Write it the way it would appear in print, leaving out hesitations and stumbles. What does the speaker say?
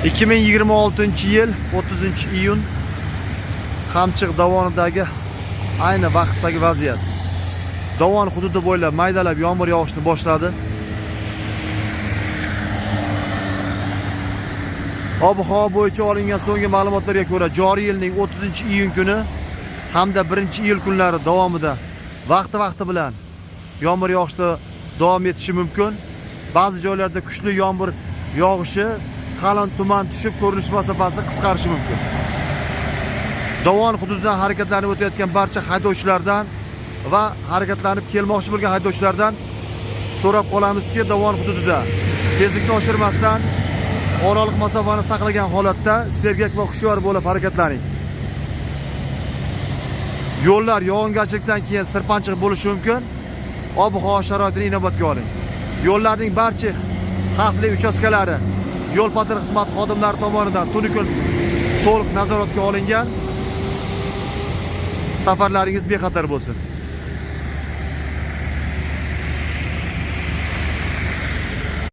2026-yil 30-iyun Qamchiq dovonidagi ayni vaqtdagi vaziyat. Dovon hududi bo'ylab maydalab yomg'ir yog'ishni boshladi. Ob-havo bo'yicha olingan so'nggi ma'lumotlarga ko'ra, joriy yilning 30-iyun kuni hamda 1-iyul kunlari davomida vaqti bilan yomg'ir yog'ishda davom etishi mumkin. Ba'zi joylarda kuchli yomg'ir yog'ishi, qalin tuman tushib ko'rinish masofasi qisqarishi mumkin. Dovon hududidan harakatlanib o'tayotgan barcha haydovchilardan va harakatlanib kelmoqchi bo'lgan haydovchilardan so'rab qolamizki, dovon hududida tezlikni oshirmasdan, oraliq masofani saqlagan holatda sergak va hushyor bo'lib harakatlaning. Yo'llar yog'ingarchilikdan keyin sirpanchiq bo'lishi mumkin. Ob-havo sharoitini inobatga oling. Yo'llarning barcha xavfli uchastkalari yo'l-patrul xizmati xodimlari tomonidan tunu kun to'liq nazoratga olingan. Safarlaringiz bexatar bo'lsin.